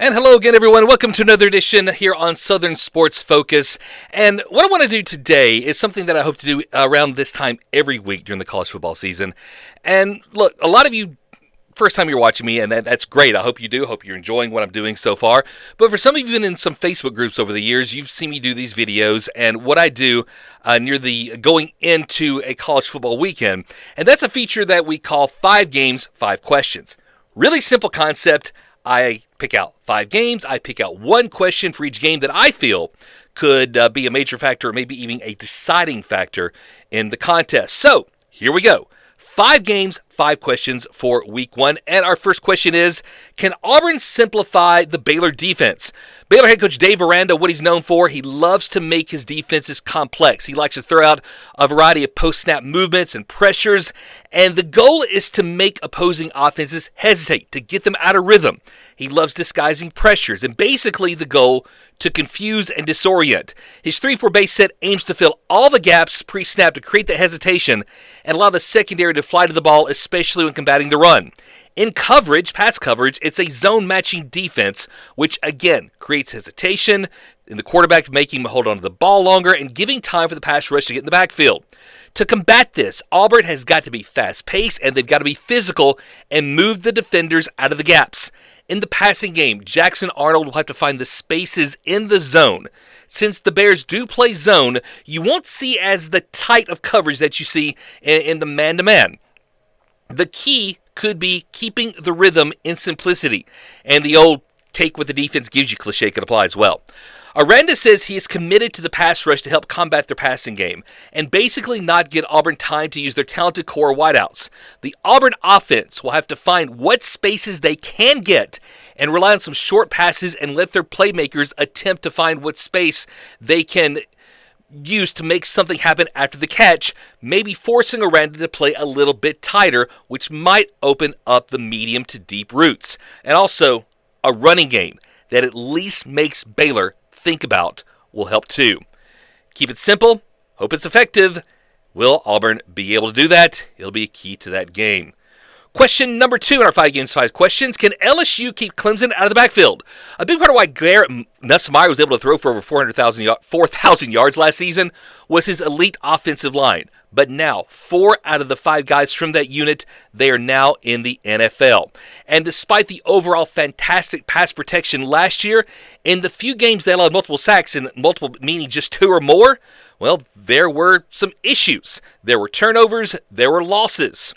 And hello again, everyone. Welcome to another edition here on Southern Sports Focus. And what I want to do today is something that I hope to do around this time every week during the college football season. And look, a lot of you, first time you're watching me, and that's great. I hope you do. I hope you're enjoying what I'm doing so far. But for some of you in some Facebook groups over the years, you've seen me do these videos and what I do near the going into a college football weekend. And that's a feature that we call 5 games, 5 questions. Really simple concept. I pick out 5 games. I pick out 1 question for each game that I feel could be a major factor or maybe even a deciding factor in the contest. So, here we go. 5 games, 5 questions for week 1. And our first question is, can Auburn simplify the Baylor defense? Baylor head coach Dave Aranda, what he's known for, he loves to make his defenses complex. He likes to throw out a variety of post-snap movements and pressures, and the goal is to make opposing offenses hesitate, to get them out of rhythm. He loves disguising pressures, and basically the goal to confuse and disorient. His 3-4 base set aims to fill all the gaps pre-snap to create the hesitation and allow the secondary to fly to the ball, especially when combating the run. In coverage, pass coverage, it's a zone-matching defense, which, again, creates hesitation in the quarterback, making him hold on to the ball longer and giving time for the pass rush to get in the backfield. To combat this, Auburn has got to be fast-paced, and they've got to be physical and move the defenders out of the gaps. In the passing game, Jackson Arnold will have to find the spaces in the zone. Since the Bears do play zone, you won't see as the tight of coverage that you see in the man-to-man. The key could be keeping the rhythm in simplicity, and the old take what the defense gives you cliche could apply as well. Aranda says he is committed to the pass rush to help combat their passing game and basically not get Auburn time to use their talented core wideouts. The Auburn offense will have to find what spaces they can get and rely on some short passes and let their playmakers attempt to find what space they can use to make something happen after the catch, maybe forcing Aranda to play a little bit tighter, which might open up the medium to deep routes. And also, a running game that at least makes Baylor think about will help too. Keep it simple. Hope it's effective. Will Auburn be able to do that? It'll be a key to that game. Question number 2 in our 5 games, 5 questions. Can LSU keep Clemson out of the backfield? A big part of why Garrett Nussmeier was able to throw for over 4,000 yards last season was his elite offensive line. But now, 4 out of the 5 guys from that unit, they are now in the NFL. And despite the overall fantastic pass protection last year, in the few games they allowed multiple sacks, and multiple meaning just 2 or more, well, there were some issues. There were turnovers, there were losses.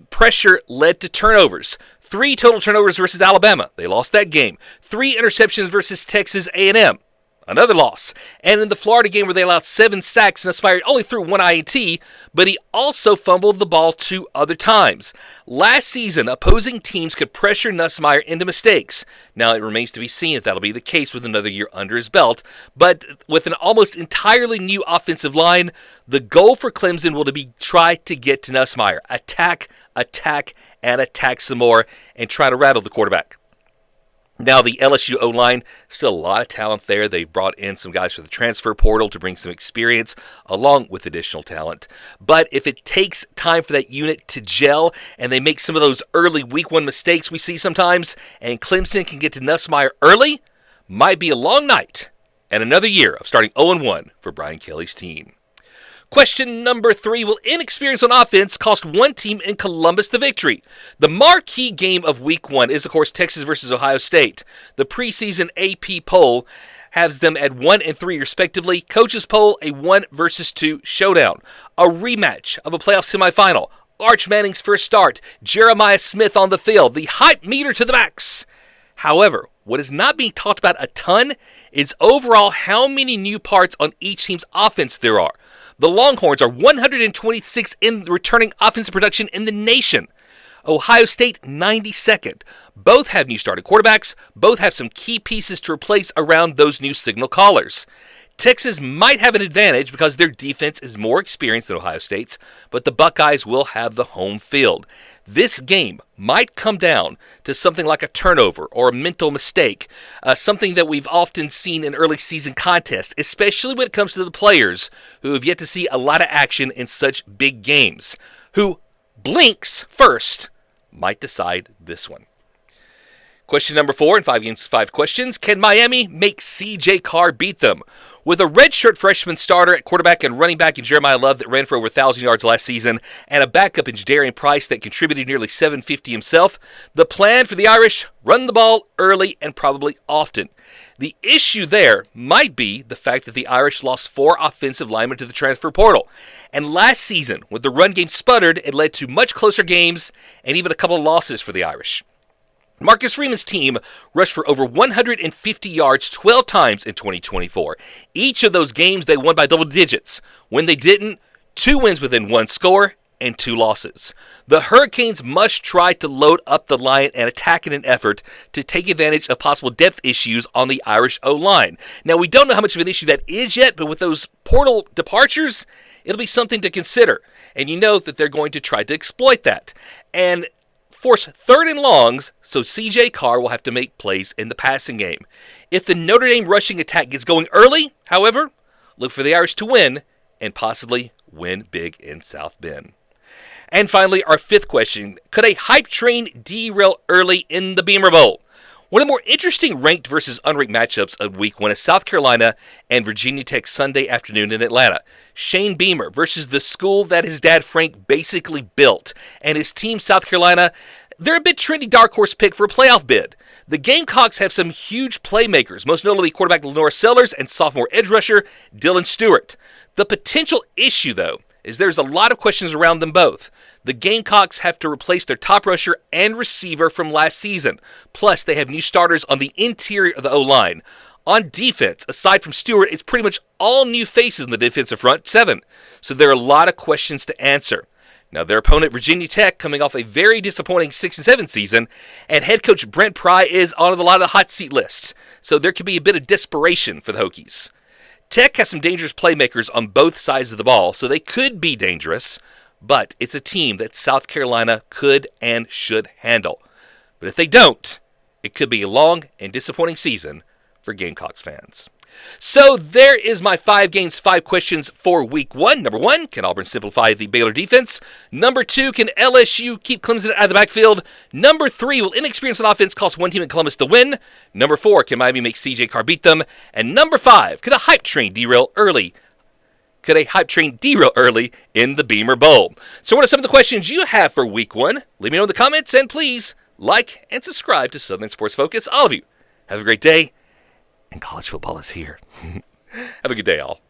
Pressure led to turnovers. 3 total turnovers versus Alabama. They lost that game. 3 interceptions versus Texas A&M. Another loss. And in the Florida game where they allowed 7 sacks, Nussmeier only threw 1 INT, but he also fumbled the ball 2 other times. Last season, opposing teams could pressure Nussmeier into mistakes. Now, it remains to be seen if that'll be the case with another year under his belt. But with an almost entirely new offensive line, the goal for Clemson will be try to get to Nussmeier. Attack, and attack some more, and try to rattle the quarterback. Now, the LSU O-line, still a lot of talent there. They've brought in some guys for the transfer portal to bring some experience along with additional talent. But if it takes time for that unit to gel and they make some of those early week 1 mistakes we see sometimes, and Clemson can get to Nussmeier early, might be a long night and another year of starting 0-1 for Brian Kelly's team. Question number 3, will inexperience on offense cost one team in Columbus the victory? The marquee game of week 1 is, of course, Texas versus Ohio State. The preseason AP poll has them at 1 and 3 respectively. Coaches poll, a 1 versus 2 showdown. A rematch of a playoff semifinal. Arch Manning's first start. Jeremiah Smith on the field. The hype meter to the max. However, what is not being talked about a ton is overall how many new parts on each team's offense there are. The Longhorns are 126th in returning offensive production in the nation. Ohio State, 92nd. Both have new starting quarterbacks. Both have some key pieces to replace around those new signal callers. Texas might have an advantage because their defense is more experienced than Ohio State's, but the Buckeyes will have the home field. This game might come down to something like a turnover or a mental mistake, something that we've often seen in early season contests, especially when it comes to the players who have yet to see a lot of action in such big games, who blinks first might decide this one. Question number 4 in 5 games, 5 questions. Can Miami make C.J. Carr beat them? With a redshirt freshman starter at quarterback and running back in Jeremiah Love that ran for over 1,000 yards last season, and a backup in Jadarian Price that contributed nearly 750 himself, the plan for the Irish, run the ball early and probably often. The issue there might be the fact that the Irish lost 4 offensive linemen to the transfer portal. And last season, when the run game sputtered, it led to much closer games and even a couple of losses for the Irish. Marcus Freeman's team rushed for over 150 yards 12 times in 2024. Each of those games they won by double digits. When they didn't, 2 wins within 1 score and 2 losses. The Hurricanes must try to load up the line and attack in an effort to take advantage of possible depth issues on the Irish O-line. Now, we don't know how much of an issue that is yet, but with those portal departures, it'll be something to consider. And you know that they're going to try to exploit that. And force 3rd and longs, so C.J. Carr will have to make plays in the passing game. If the Notre Dame rushing attack gets going early, however, look for the Irish to win and possibly win big in South Bend. And finally, our 5th question. Could a hype train derail early in the Beamer Bowl? One of the more interesting ranked versus unranked matchups of week 1 is South Carolina and Virginia Tech Sunday afternoon in Atlanta. Shane Beamer versus the school that his dad Frank basically built. And his team, South Carolina, they're a bit trendy dark horse pick for a playoff bid. The Gamecocks have some huge playmakers, most notably quarterback Lenora Sellers and sophomore edge rusher Dylan Stewart. The potential issue, though, is there's a lot of questions around them both. The Gamecocks have to replace their top rusher and receiver from last season. Plus, they have new starters on the interior of the O-line. On defense, aside from Stewart, it's pretty much all new faces in the defensive front 7. So there are a lot of questions to answer. Now, their opponent, Virginia Tech, coming off a very disappointing 6-7 season, and head coach Brent Pry is on a lot of the hot seat lists. So there could be a bit of desperation for the Hokies. Tech has some dangerous playmakers on both sides of the ball, so they could be dangerous, but it's a team that South Carolina could and should handle. But if they don't, it could be a long and disappointing season for Gamecocks fans. So there is my 5 games, 5 questions for week 1. Number 1, can Auburn simplify the Baylor defense? Number 2, can LSU keep Clemson out of the backfield? Number 3, will inexperience on offense cost one team in Columbus the win? Number 4, can Miami make C.J. Carr beat them? And number 5, could a hype train derail early? Could a hype train derail early in the Beamer Bowl? So what are some of the questions you have for week 1? Let me know in the comments, and please like and subscribe to Southern Sports Focus. All of you, have a great day. And college football is here. Have a good day, all.